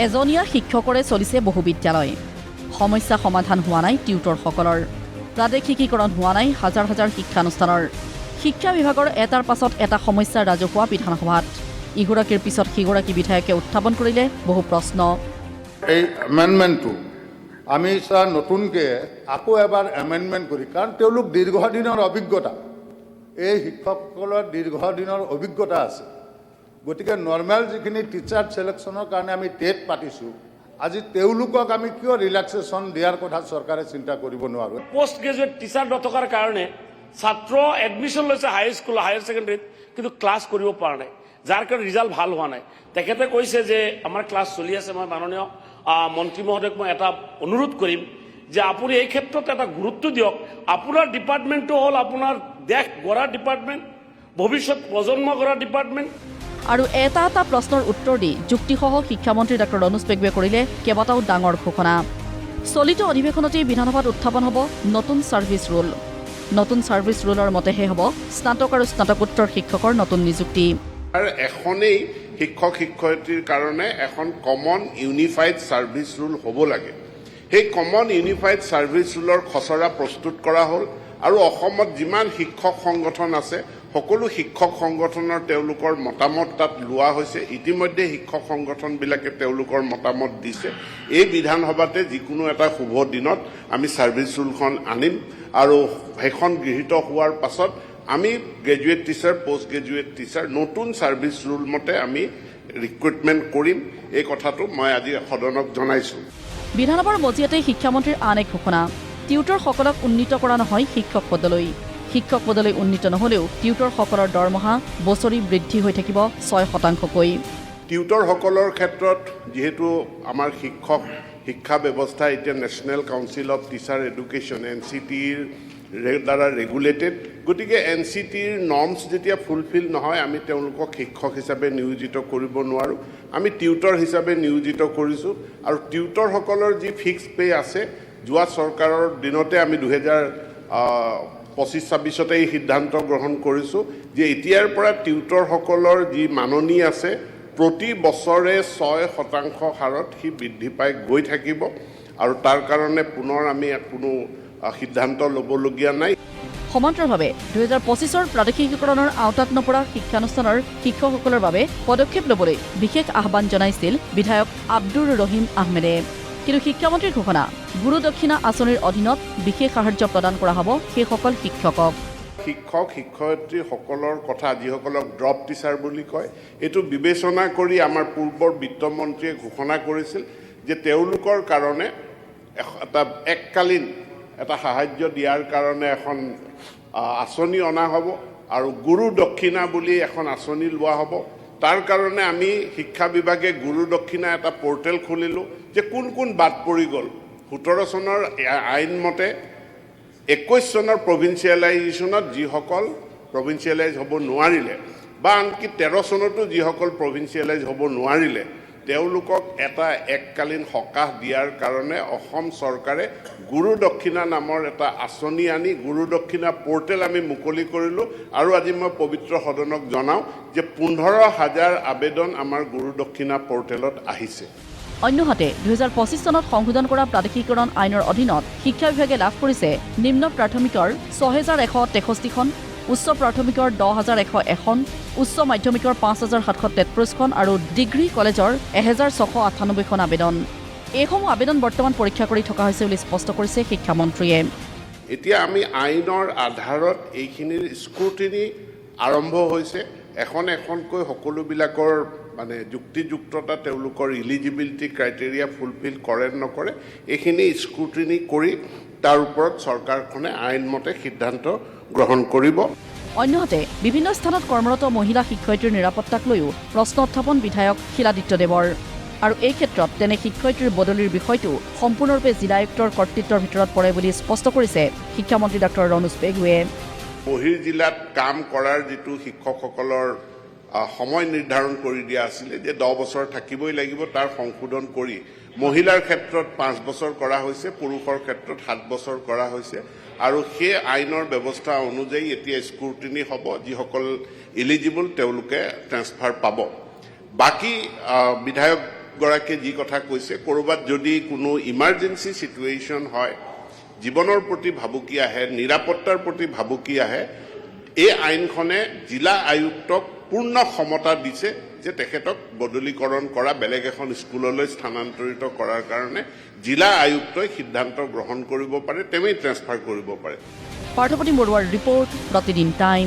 এজনীয়া শিক্ষকৰে চলিছে বহু বিদ্যালয়। সমস্যা সমাধান হোৱা নাই টিউটৰসকলৰ। প্ৰাদেশিকীকৰণ হোৱা নাই হাজাৰ হাজাৰ শিক্ষানুষ্ঠানৰ। শিক্ষা বিভাগৰ এটাৰ পাছত এটা সমস্যাৰ ৰাজহুৱা বিধানসভাত। ইগৰাকীৰ পিছত সিগৰাকী বিধায়কে উত্থাপন কৰিলে বহু প্ৰশ্ন। এই এমেণ্ডমেণ্টটো আমি নতুনকৈ আকৌ এবাৰ এমেণ্ডমেণ্ট কৰি, কাৰণ তেওঁলোক দীৰ্ঘদিনৰ অভিজ্ঞতা, এই শিক্ষকসকলৰ দীৰ্ঘদিনৰ অভিজ্ঞতা আছে। গতিকে নৰ্মেল যিখিনি টিচাৰ ছিলেকশ্যনৰ কাৰণে আমি টেট পাতিছোঁ, আজি তেওঁলোকক আমি কিয় ৰিলেক্সেশ্যন দিয়াৰ কথা চৰকাৰে চিন্তা কৰিব নোৱাৰোঁ? পোষ্ট গ্ৰেজুৱেট টিচাৰ নথকাৰ কাৰণে ছাত্ৰ এডমিশ্যন লৈছে হাইস্কুল হায়াৰ ছেকেণ্ডেৰীত, কিন্তু ক্লাছ কৰিব পৰা নাই, যাৰ কাৰণে ৰিজাল্ট ভাল হোৱা নাই। তেখেতে কৈছে যে আমাৰ ক্লাছ চলি আছে। মই মাননীয় মন্ত্ৰী মহোদয়ক মই এটা অনুৰোধ কৰিম যে আপুনি এই ক্ষেত্ৰত এটা গুৰুত্ব দিয়ক। আপোনাৰ ডিপাৰ্টমেণ্টটো হ'ল আপোনাৰ দেশ গঢ়া ডিপাৰ্টমেণ্ট, ভৱিষ্যত প্ৰজন্ম গঢ়া ডিপাৰ্টমেণ্ট। আৰু এটা এটা প্ৰশ্নৰ উত্তৰ দি যুক্তিসহ শিক্ষামন্ত্ৰী ডঃ ৰণোজ পেগুৱে কৰিলে কেইবাটাও ডাঙৰ ঘোষণা। চলিত অধিৱেশনতেই বিধানসভাত উত্থাপন হ'ব নতুন ছাৰ্ভিচ ৰুল। নতুন ছাৰ্ভিচ ৰুলৰ মতেহে হ'ব স্নাতক আৰু স্নাতকোত্তৰ শিক্ষকৰ নতুন নিযুক্তি। আৰু এখনেই শিক্ষক শিক্ষয়িত্ৰীৰ কাৰণে এখন কমন ইউনিফাইড ছাৰ্ভিচ ৰুল হ'ব লাগে। সেই কমন ইউনিফাইড ছাৰ্ভিচ ৰুলৰ খচৰা প্ৰস্তুত কৰা হ'ল আৰু অসমত যিমান শিক্ষক সংগঠন আছে সকলো শিক্ষক সংগঠনৰ তেওঁলোকৰ মতামত তাত লোৱা হৈছে। ইতিমধ্যে শিক্ষক সংগঠনবিলাকে তেওঁলোকৰ মতামত দিছে। এই বিধানসভাতে যিকোনো এটা শুভ দিনত আমি ছাৰ্ভিচ ৰুলখন আনিম আৰু সেইখন গৃহীত হোৱাৰ পাছত আমি graduate teacher, post graduate teacher নতুন ছাৰ্ভিচ ৰুল মতে আমি ৰিক্ৰুটমেণ্ট কৰিম। এই কথাটো মই আজি সদনক জনাইছোঁ। বিধানসভাৰ মজিয়াতেই শিক্ষামন্ত্ৰীৰ আন এক ঘোষণা। টিউটৰসকলক উন্নীত কৰা নহয় শিক্ষক পদলৈ। শিক্ষক পদলৈ উন্নীত নহলেও টিউটৰসকলৰ দৰমহা বছৰি বৃদ্ধি হৈ থাকিব 6%কৈ। টিউটৰসকলৰ ক্ষেত্ৰত যিহেতু আমাৰ শিক্ষা ব্যৱস্থা এতিয়া national council of teacher education NCTৰ দ্বাৰা ৰেগুলেটেড। গতিকে NCTৰ নৰ্মছ যেতিয়া ফুলফিল নহয় আমি তেওঁলোকক শিক্ষক হিচাপে নিয়োজিত কৰিব নোৱাৰোঁ। আমি টিউটৰ হিচাপে নিয়োজিত কৰিছোঁ আৰু টিউটৰসকলৰ যি ফিক্স পে আছে, যোৱা চৰকাৰৰ দিনতে আমি 2025-26 এই সিদ্ধান্ত গ্ৰহণ কৰিছোঁ যে এতিয়াৰ পৰা টিউটৰসকলৰ যি মাননি আছে প্ৰতি বছৰে 6% হাৰত সি বৃদ্ধি পাই গৈ থাকিব আৰু তাৰ কাৰণে পুনৰ আমি কোনো সিদ্ধান্ত ল'বলগীয়া নাই। সমান্তৰালভাৱে 2025ৰ প্ৰাদেশিকীকৰণৰ আওতাত নপৰা শিক্ষানুষ্ঠানৰ শিক্ষকসকলৰ বাবে পদক্ষেপ ল'বলৈ বিশেষ আহ্বান জনাইছিল বিধায়ক আব্দুৰ ৰহিম আহমেদে। কিন্তু শিক্ষামন্ত্ৰীৰ ঘোষণা, গুৰু দক্ষিণা আঁচনিৰ অধীনত বিশেষ সাহায্য প্ৰদান কৰা হ'ব সেইসকল শিক্ষকক। শিক্ষক শিক্ষয়িত্ৰীসকলৰ কথা, যিসকলক ড্ৰপ টিচাৰ বুলি কয়, এইটো বিবেচনা কৰি আমাৰ পূৰ্বৰ বিত্তমন্ত্ৰীয়ে ঘোষণা কৰিছিল যে তেওঁলোকৰ কাৰণে এটা এককালীন এটা সাহায্য দিয়াৰ কাৰণে এখন আঁচনি অনা হ'ব আৰু গুৰু দক্ষিণা বুলি এখন আঁচনি লোৱা হ'ব। তাৰ কাৰণে আমি শিক্ষা বিভাগে গুৰু দক্ষিণা এটা পৰ্টেল খুলিলোঁ যে কোন কোন বাদ পৰি গ'ল। 17 চনৰ আইন মতে 21 চনৰ প্ৰভিন্সিয়েলাইজেশ্যনত যিসকল প্ৰভিন্সিয়েলাইজ হ'ব নোৱাৰিলে বা আনকি 13 চনতো যিসকল প্ৰভিন্সিয়েলাইজ হ'ব নোৱাৰিলে তেওঁলোকক এটা এককালীন সকাহ দিয়াৰ কাৰণে অসম চৰকাৰে গুৰু দক্ষিণা নামৰ এটা আঁচনি আনি গুৰু দক্ষিণা পৰ্টেল আমি মুকলি কৰিলোঁ আৰু আজি মই পবিত্ৰ সদনক জনাওঁ যে 15,000 আবেদন আমাৰ গুৰু দক্ষিণা পৰ্টেলত আহিছে। অন্যহাতে 2025 চনত সংশোধন কৰা প্ৰাদেশিকীকৰণ আইনৰ অধীনত শিক্ষা বিভাগে লাভ কৰিছে নিম্ন প্ৰাথমিকৰ 6,163খন, উচ্চ প্ৰাথমিকৰ 10,101খন, উচ্চ মাধ্যমিকৰ 5,733খন আৰু ডিগ্ৰী কলেজৰ 1,698খন আবেদন। এইসমূহ আবেদন বৰ্তমান পৰীক্ষা কৰি থকা হৈছে বুলি স্পষ্ট কৰিছে শিক্ষামন্ত্ৰীয়ে। এতিয়া আমি আইনৰ আধাৰত এইখিনিৰ স্ক্ৰুটিনি আৰম্ভ হৈছে। এখনকৈ সকলোবিলাকৰ মানে যুক্তিযুক্ততা, তেওঁলোকৰ ইলিজিবিলিটি ক্ৰাইটেৰিয়া ফুলফিল কৰে নকৰে এইখিনি স্ক্ৰুটিনি কৰি তাৰ ওপৰত চৰকাৰখনে আইনমতে সিদ্ধান্ত গ্ৰহণ কৰিব। অন্যহাতে বিভিন্ন স্থানত কৰ্মৰত মহিলা শিক্ষয়িত্ৰীৰ নিৰাপত্তাক লৈও প্ৰশ্ন উত্থাপন বিধায়ক শিলাদিত্যদেৱৰ। আৰু এই ক্ষেত্ৰত তেনে শিক্ষয়িত্ৰীৰ বদলিৰ বিষয়টো সম্পূৰ্ণৰূপে জিলা আয়ুক্তৰ কৰ্তৃত্বৰ ভিতৰত পৰে বুলি স্পষ্ট কৰিছে শিক্ষামন্ত্ৰী ডঃ ৰণোজ পেগুৱে। বহিৰ্জিলাত কাম কৰাৰ যিটো শিক্ষকসকলৰ সময় নিৰ্ধাৰণ কৰি দিয়া আছিলে যে 10 বছৰ থাকিবই লাগিব, তাৰ সংশোধন কৰি মহিলাৰ ক্ষেত্ৰত 5 বছৰ কৰা হৈছে, পুৰুষৰ ক্ষেত্ৰত 7 বছৰ কৰা হৈছে আৰু সেই আইনৰ ব্যৱস্থা অনুযায়ী এতিয়া স্ক্ৰুটিনি হ'ব। যিসকল এলিজিবল তেওঁলোকে ট্ৰেন্সফাৰ পাব। বাকী বিধায়ক গৰাকীয়ে যি কথা কৈছে, ক'ৰবাত যদি কোনো ইমাৰ্জেঞ্চি চিটুৱেশ্যন হয়, জীৱনৰ প্ৰতি ভাবুকি আহে, নিৰাপত্তাৰ প্ৰতি ভাবুকি আহে, এই আইনখনে জিলা আয়ুক্তক পূৰ্ণ ক্ষমতা দিছে যে তেখেতক বদলীকৰণ কৰা, বেলেগ এখন স্কুললৈ স্থানান্তৰিত কৰাৰ কাৰণে জিলা আয়ুক্তই সিদ্ধান্ত গ্ৰহণ কৰিব পাৰে, তেৱেই ট্ৰেন্সফাৰ কৰিব পাৰে। পাৰ্থপ্ৰতিম বৰুৱাৰ ৰিপৰ্ট, প্ৰতিদিন টাইম।